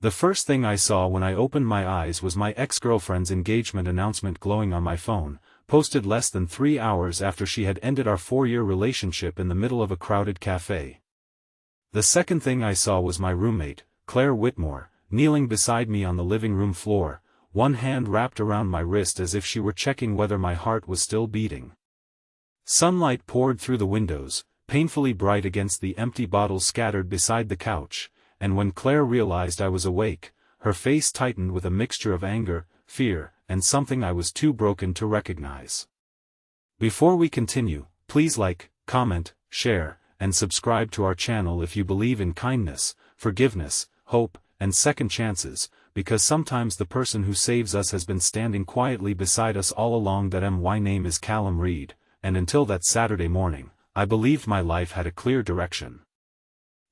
The first thing I saw when I opened my eyes was my ex-girlfriend's engagement announcement glowing on my phone, posted less than 3 hours after she had ended our 4-year relationship in the middle of a crowded cafe. The second thing I saw was my roommate, Claire Whitmore, kneeling beside me on the living room floor, one hand wrapped around my wrist as if she were checking whether my heart was still beating. Sunlight poured through the windows, painfully bright against the empty bottles scattered beside the couch, and when Claire realized I was awake, her face tightened with a mixture of anger, fear, and something I was too broken to recognize. Before we continue, please like, comment, share, and subscribe to our channel if you believe in kindness, forgiveness, hope, and second chances, because sometimes the person who saves us has been standing quietly beside us all along. My name is Callum Reed, and until that Saturday morning, I believed my life had a clear direction.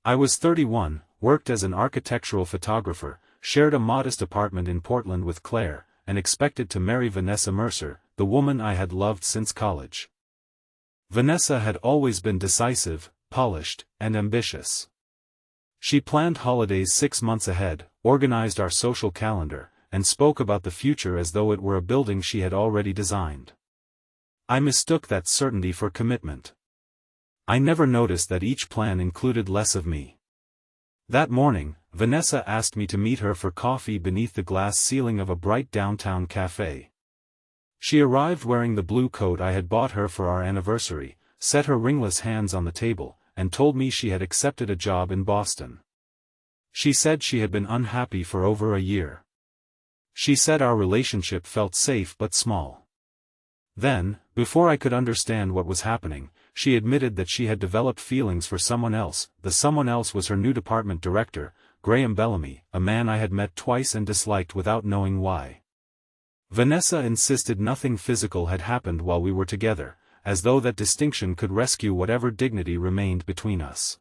I was 31, worked as an architectural photographer, shared a modest apartment in Portland with Claire, and expected to marry Vanessa Mercer, the woman I had loved since college. Vanessa had always been decisive, polished, and ambitious. She planned holidays 6 months ahead, organized our social calendar, and spoke about the future as though it were a building she had already designed. I mistook that certainty for commitment. I never noticed that each plan included less of me. That morning, Vanessa asked me to meet her for coffee beneath the glass ceiling of a bright downtown cafe. She arrived wearing the blue coat I had bought her for our anniversary, set her ringless hands on the table, and told me she had accepted a job in Boston. She said she had been unhappy for over a year. She said our relationship felt safe but small. Then, before I could understand what was happening, she admitted that she had developed feelings for someone else. The someone else was her new department director, Graham Bellamy, a man I had met twice and disliked without knowing why. Vanessa insisted nothing physical had happened while we were together, as though that distinction could rescue whatever dignity remained between us.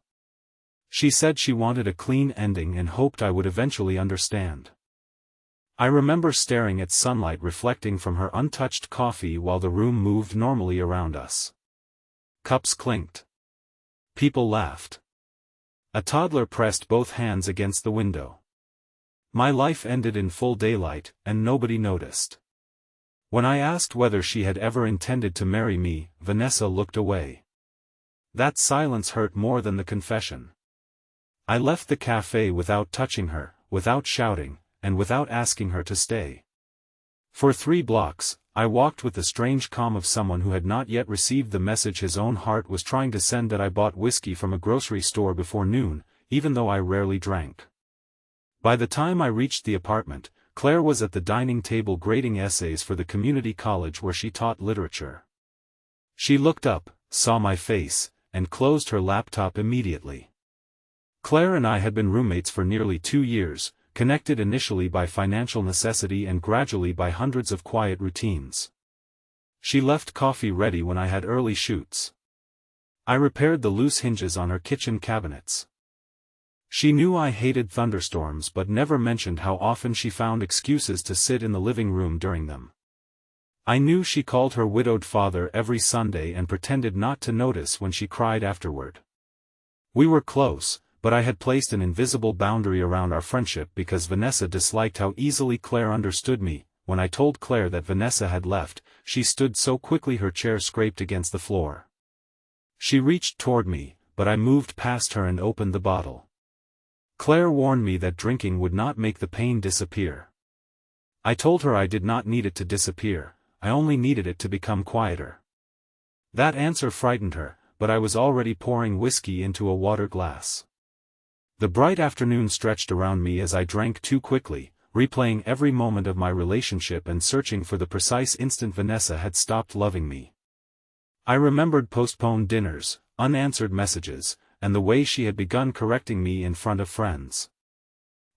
She said she wanted a clean ending and hoped I would eventually understand. I remember staring at sunlight reflecting from her untouched coffee while the room moved normally around us. Cups clinked. People laughed. A toddler pressed both hands against the window. My life ended in full daylight, and nobody noticed. When I asked whether she had ever intended to marry me, Vanessa looked away. That silence hurt more than the confession. I left the cafe without touching her, without shouting, and without asking her to stay. For 3 blocks, I walked with the strange calm of someone who had not yet received the message his own heart was trying to send that I bought whiskey from a grocery store before noon, even though I rarely drank. By the time I reached the apartment, Claire was at the dining table grading essays for the community college where she taught literature. She looked up, saw my face, and closed her laptop immediately. Claire and I had been roommates for nearly 2 years, connected initially by financial necessity and gradually by hundreds of quiet routines. She left coffee ready when I had early shoots. I repaired the loose hinges on her kitchen cabinets. She knew I hated thunderstorms but never mentioned how often she found excuses to sit in the living room during them. I knew she called her widowed father every Sunday and pretended not to notice when she cried afterward. We were close, but I had placed an invisible boundary around our friendship because Vanessa disliked how easily Claire understood me. When I told Claire that Vanessa had left, she stood so quickly her chair scraped against the floor. She reached toward me, but I moved past her and opened the bottle. Claire warned me that drinking would not make the pain disappear. I told her I did not need it to disappear, I only needed it to become quieter. That answer frightened her, but I was already pouring whiskey into a water glass. The bright afternoon stretched around me as I drank too quickly, replaying every moment of my relationship and searching for the precise instant Vanessa had stopped loving me. I remembered postponed dinners, unanswered messages, and the way she had begun correcting me in front of friends.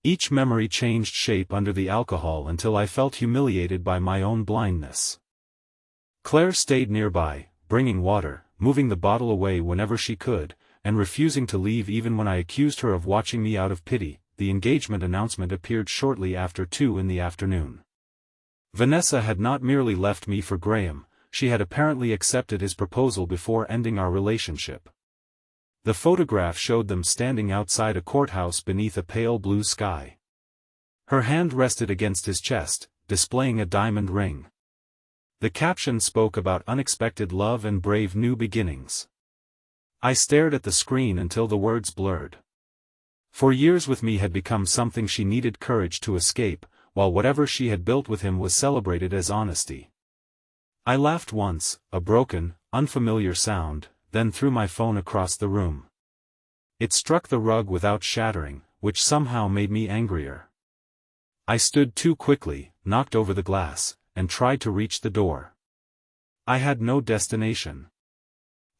Each memory changed shape under the alcohol until I felt humiliated by my own blindness. Claire stayed nearby, bringing water, moving the bottle away whenever she could, and refusing to leave even when I accused her of watching me out of pity. The engagement announcement appeared shortly after 2 in the afternoon. Vanessa had not merely left me for Graham, she had apparently accepted his proposal before ending our relationship. The photograph showed them standing outside a courthouse beneath a pale blue sky. Her hand rested against his chest, displaying a diamond ring. The caption spoke about unexpected love and brave new beginnings. I stared at the screen until the words blurred. For years with me had become something she needed courage to escape, while whatever she had built with him was celebrated as honesty. I laughed once, a broken, unfamiliar sound, then threw my phone across the room. It struck the rug without shattering, which somehow made me angrier. I stood too quickly, knocked over the glass, and tried to reach the door. I had no destination.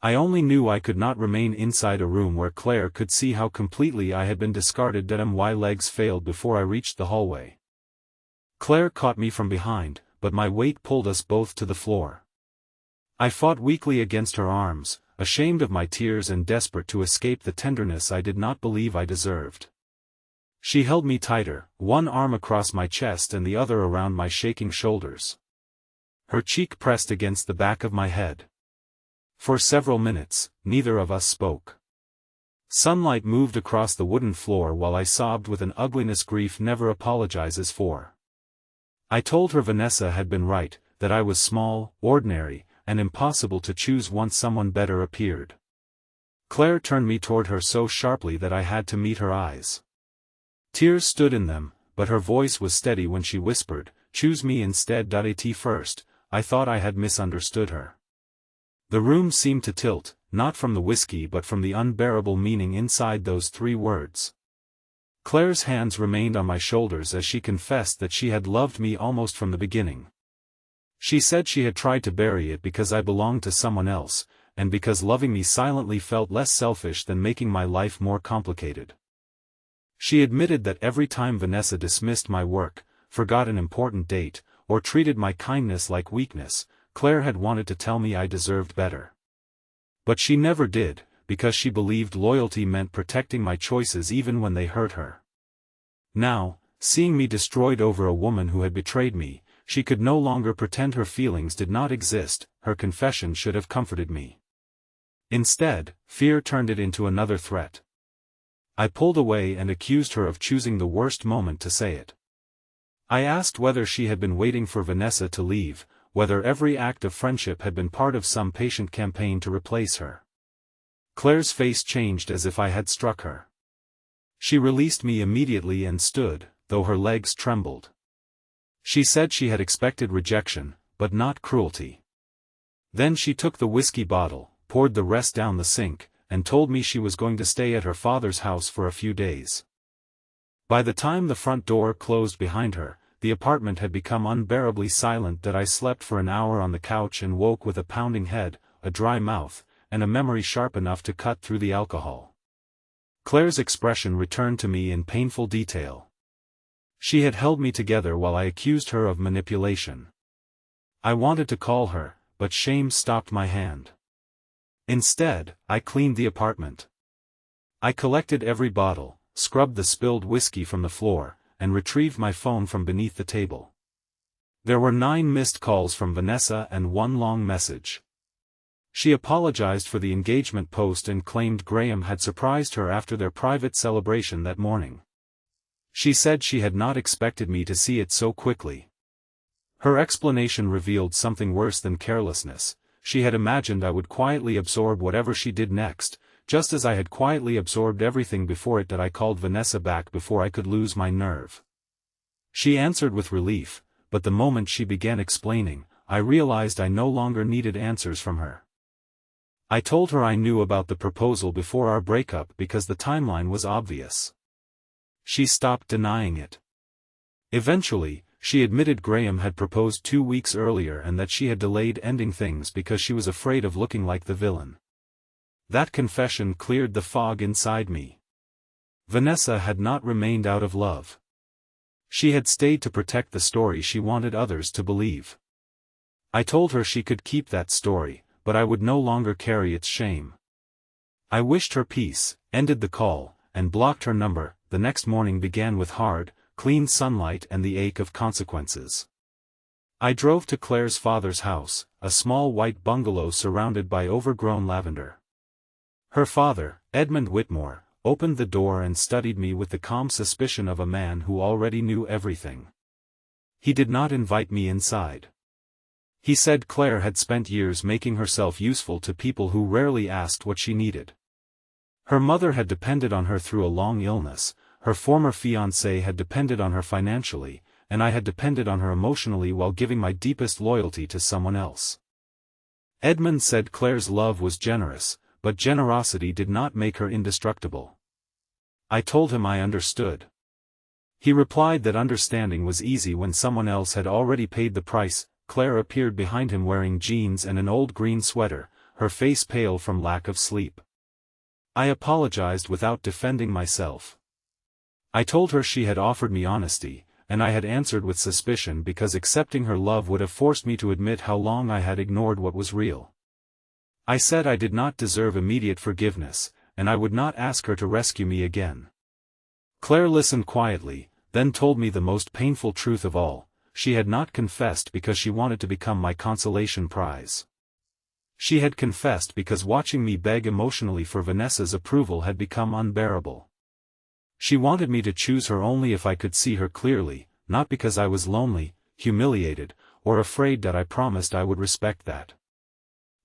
I only knew I could not remain inside a room where Claire could see how completely I had been discarded. My legs failed before I reached the hallway. Claire caught me from behind, but my weight pulled us both to the floor. I fought weakly against her arms, ashamed of my tears and desperate to escape the tenderness I did not believe I deserved. She held me tighter, one arm across my chest and the other around my shaking shoulders. Her cheek pressed against the back of my head. For several minutes, neither of us spoke. Sunlight moved across the wooden floor while I sobbed with an ugliness grief never apologizes for. I told her Vanessa had been right, that I was small, ordinary, and impossible to choose once someone better appeared. Claire turned me toward her so sharply that I had to meet her eyes. Tears stood in them, but her voice was steady when she whispered, "Choose me instead." At first, I thought I had misunderstood her. The room seemed to tilt, not from the whiskey but from the unbearable meaning inside those 3 words. Claire's hands remained on my shoulders as she confessed that she had loved me almost from the beginning. She said she had tried to bury it because I belonged to someone else, and because loving me silently felt less selfish than making my life more complicated. She admitted that every time Vanessa dismissed my work, forgot an important date, or treated my kindness like weakness, Claire had wanted to tell me I deserved better. But she never did, because she believed loyalty meant protecting my choices even when they hurt her. Now, seeing me destroyed over a woman who had betrayed me, she could no longer pretend her feelings did not exist. Her confession should have comforted me. Instead, fear turned it into another threat. I pulled away and accused her of choosing the worst moment to say it. I asked whether she had been waiting for Vanessa to leave, whether every act of friendship had been part of some patient campaign to replace her. Claire's face changed as if I had struck her. She released me immediately and stood, though her legs trembled. She said she had expected rejection, but not cruelty. Then she took the whiskey bottle, poured the rest down the sink, and told me she was going to stay at her father's house for a few days. By the time the front door closed behind her, the apartment had become unbearably silent. I slept for an hour on the couch and woke with a pounding head, a dry mouth, and a memory sharp enough to cut through the alcohol. Claire's expression returned to me in painful detail. She had held me together while I accused her of manipulation. I wanted to call her, but shame stopped my hand. Instead, I cleaned the apartment. I collected every bottle, scrubbed the spilled whiskey from the floor, and retrieved my phone from beneath the table. There were 9 missed calls from Vanessa and 1 long message. She apologized for the engagement post and claimed Graham had surprised her after their private celebration that morning. She said she had not expected me to see it so quickly. Her explanation revealed something worse than carelessness. She had imagined I would quietly absorb whatever she did next, just as I had quietly absorbed everything before it. That I called Vanessa back before I could lose my nerve. She answered with relief, but the moment she began explaining, I realized I no longer needed answers from her. I told her I knew about the proposal before our breakup because the timeline was obvious. She stopped denying it. Eventually, she admitted Graham had proposed 2 weeks earlier and that she had delayed ending things because she was afraid of looking like the villain. That confession cleared the fog inside me. Vanessa had not remained out of love. She had stayed to protect the story she wanted others to believe. I told her she could keep that story, but I would no longer carry its shame. I wished her peace, ended the call, and blocked her number. The next morning began with hard, clean sunlight and the ache of consequences. I drove to Claire's father's house, a small white bungalow surrounded by overgrown lavender. Her father, Edmund Whitmore, opened the door and studied me with the calm suspicion of a man who already knew everything. He did not invite me inside. He said Claire had spent years making herself useful to people who rarely asked what she needed. Her mother had depended on her through a long illness, her former fiancé had depended on her financially, and I had depended on her emotionally while giving my deepest loyalty to someone else. Edmund said Claire's love was generous, but generosity did not make her indestructible. I told him I understood. He replied that understanding was easy when someone else had already paid the price. Claire appeared behind him wearing jeans and an old green sweater, her face pale from lack of sleep. I apologized without defending myself. I told her she had offered me honesty, and I had answered with suspicion because accepting her love would have forced me to admit how long I had ignored what was real. I said I did not deserve immediate forgiveness, and I would not ask her to rescue me again. Claire listened quietly, then told me the most painful truth of all: she had not confessed because she wanted to become my consolation prize. She had confessed because watching me beg emotionally for Vanessa's approval had become unbearable. She wanted me to choose her only if I could see her clearly, not because I was lonely, humiliated, or afraid that I promised I would respect that.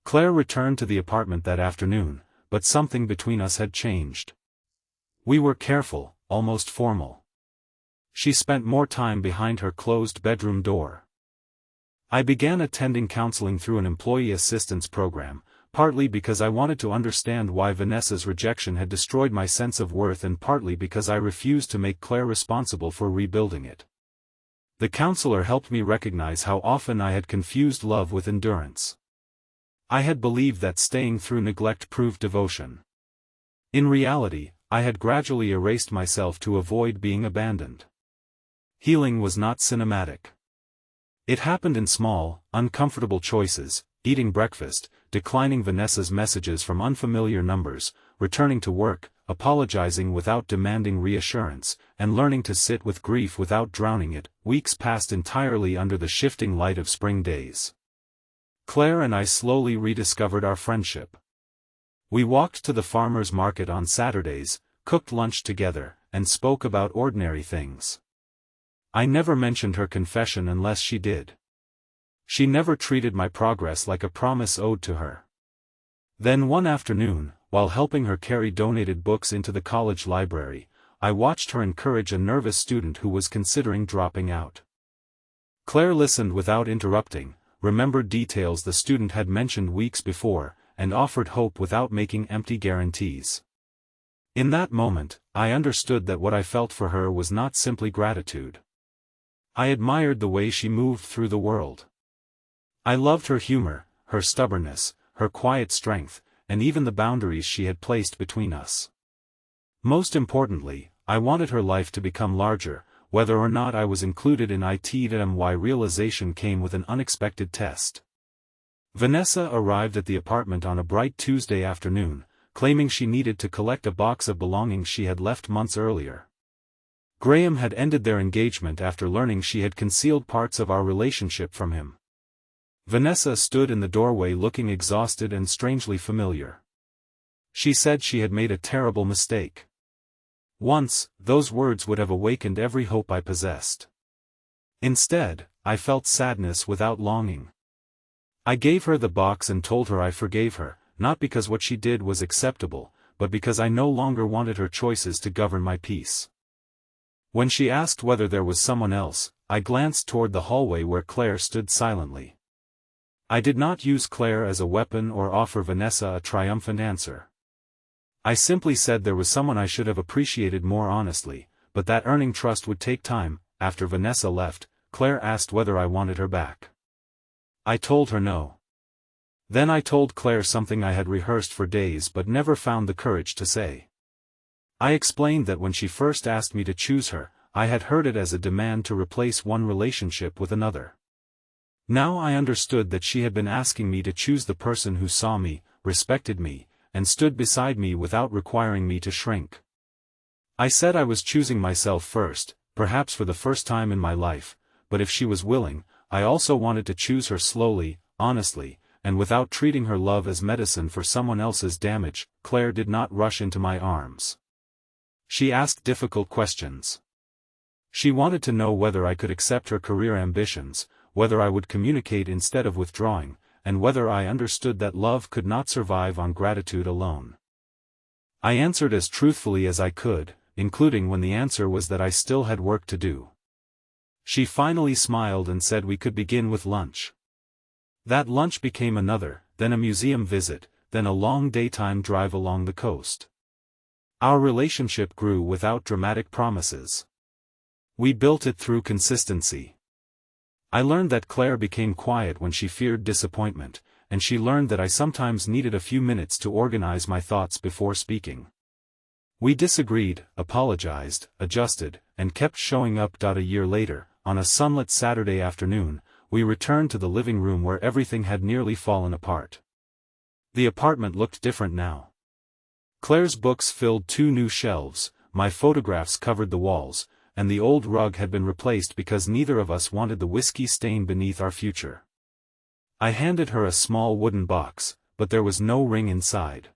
Claire returned to the apartment that afternoon, but something between us had changed. We were careful, almost formal. She spent more time behind her closed bedroom door. I began attending counseling through an employee assistance program, partly because I wanted to understand why Vanessa's rejection had destroyed my sense of worth and partly because I refused to make Claire responsible for rebuilding it. The counselor helped me recognize how often I had confused love with endurance. I had believed that staying through neglect proved devotion. In reality, I had gradually erased myself to avoid being abandoned. Healing was not cinematic. It happened in small, uncomfortable choices: eating breakfast, declining Vanessa's messages from unfamiliar numbers, returning to work, apologizing without demanding reassurance, and learning to sit with grief without drowning it. Weeks passed entirely under the shifting light of spring days. Claire and I slowly rediscovered our friendship. We walked to the farmer's market on Saturdays, cooked lunch together, and spoke about ordinary things. I never mentioned her confession unless she did. She never treated my progress like a promise owed to her. Then one afternoon, while helping her carry donated books into the college library, I watched her encourage a nervous student who was considering dropping out. Claire listened without interrupting, remembered details the student had mentioned weeks before, and offered hope without making empty guarantees. In that moment, I understood that what I felt for her was not simply gratitude. I admired the way she moved through the world. I loved her humor, her stubbornness, her quiet strength, and even the boundaries she had placed between us. Most importantly, I wanted her life to become larger, whether or not I was included in it. My realization came with an unexpected test. Vanessa arrived at the apartment on a bright Tuesday afternoon, claiming she needed to collect a box of belongings she had left months earlier. Graham had ended their engagement after learning she had concealed parts of our relationship from him. Vanessa stood in the doorway looking exhausted and strangely familiar. She said she had made a terrible mistake. Once, those words would have awakened every hope I possessed. Instead, I felt sadness without longing. I gave her the box and told her I forgave her, not because what she did was acceptable, but because I no longer wanted her choices to govern my peace. When she asked whether there was someone else, I glanced toward the hallway where Claire stood silently. I did not use Claire as a weapon or offer Vanessa a triumphant answer. I simply said there was someone I should have appreciated more honestly, but that earning trust would take time. After Vanessa left, Claire asked whether I wanted her back. I told her no. Then I told Claire something I had rehearsed for days but never found the courage to say. I explained that when she first asked me to choose her, I had heard it as a demand to replace one relationship with another. Now I understood that she had been asking me to choose the person who saw me, respected me, and stood beside me without requiring me to shrink. I said I was choosing myself first, perhaps for the first time in my life, but if she was willing, I also wanted to choose her slowly, honestly, and without treating her love as medicine for someone else's damage. Claire did not rush into my arms. She asked difficult questions. She wanted to know whether I could accept her career ambitions, whether I would communicate instead of withdrawing, and whether I understood that love could not survive on gratitude alone. I answered as truthfully as I could, including when the answer was that I still had work to do. She finally smiled and said we could begin with lunch. That lunch became another, then a museum visit, then a long daytime drive along the coast. Our relationship grew without dramatic promises. We built it through consistency. I learned that Claire became quiet when she feared disappointment, and she learned that I sometimes needed a few minutes to organize my thoughts before speaking. We disagreed, apologized, adjusted, and kept showing up. A year later, on a sunlit Saturday afternoon, we returned to the living room where everything had nearly fallen apart. The apartment looked different now. Claire's books filled 2 new shelves, my photographs covered the walls, and the old rug had been replaced because neither of us wanted the whiskey stain beneath our future. I handed her a small wooden box, but there was no ring inside.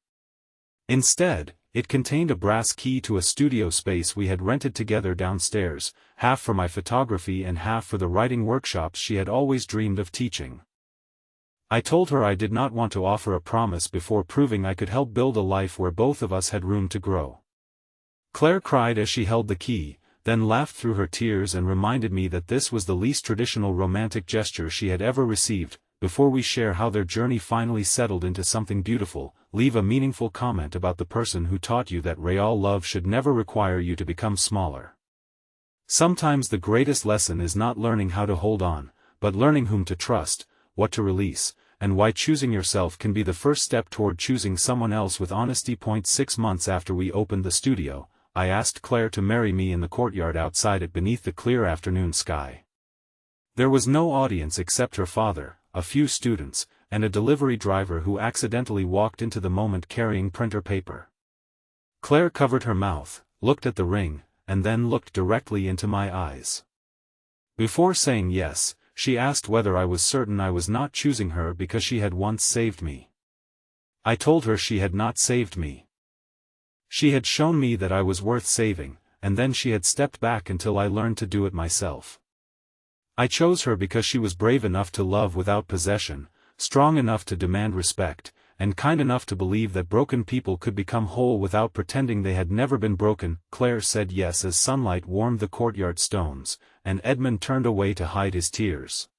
Instead, it contained a brass key to a studio space we had rented together downstairs, half for my photography and half for the writing workshops she had always dreamed of teaching. I told her I did not want to offer a promise before proving I could help build a life where both of us had room to grow. Claire cried as she held the key, then laughed through her tears and reminded me that this was the least traditional romantic gesture she had ever received. Before we share how their journey finally settled into something beautiful, leave a meaningful comment about the person who taught you that real love should never require you to become smaller. Sometimes the greatest lesson is not learning how to hold on, but learning whom to trust, what to release, and why choosing yourself can be the first step toward choosing someone else with honesty. 6 months after we opened the studio, I asked Claire to marry me in the courtyard outside it beneath the clear afternoon sky. There was no audience except her father, a few students, and a delivery driver who accidentally walked into the moment carrying printer paper. Claire covered her mouth, looked at the ring, and then looked directly into my eyes. Before saying yes, she asked whether I was certain I was not choosing her because she had once saved me. I told her she had not saved me. She had shown me that I was worth saving, and then she had stepped back until I learned to do it myself. I chose her because she was brave enough to love without possession, strong enough to demand respect, and kind enough to believe that broken people could become whole without pretending they had never been broken. Claire said yes as sunlight warmed the courtyard stones, and Edmund turned away to hide his tears.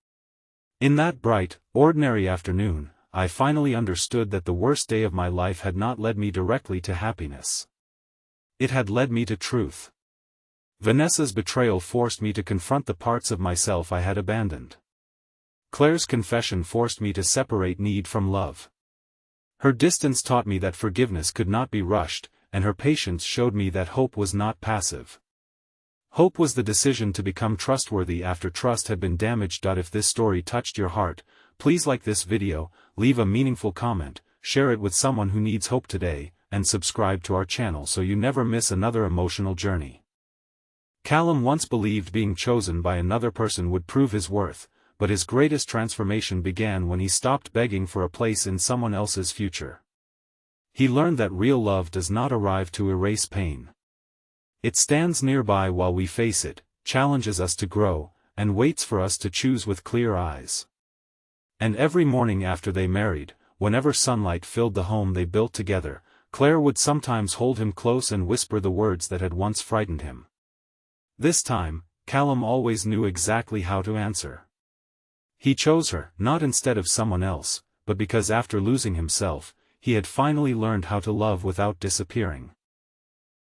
In that bright, ordinary afternoon, I finally understood that the worst day of my life had not led me directly to happiness. It had led me to truth. Vanessa's betrayal forced me to confront the parts of myself I had abandoned. Claire's confession forced me to separate need from love. Her distance taught me that forgiveness could not be rushed, and her patience showed me that hope was not passive. Hope was the decision to become trustworthy after trust had been damaged. If this story touched your heart, please like this video, leave a meaningful comment, share it with someone who needs hope today, and subscribe to our channel so you never miss another emotional journey. Callum once believed being chosen by another person would prove his worth, but his greatest transformation began when he stopped begging for a place in someone else's future. He learned that real love does not arrive to erase pain. It stands nearby while we face it, challenges us to grow, and waits for us to choose with clear eyes. And every morning after they married, whenever sunlight filled the home they built together, Claire would sometimes hold him close and whisper the words that had once frightened him. This time, Callum always knew exactly how to answer. He chose her, not instead of someone else, but because after losing himself, he had finally learned how to love without disappearing.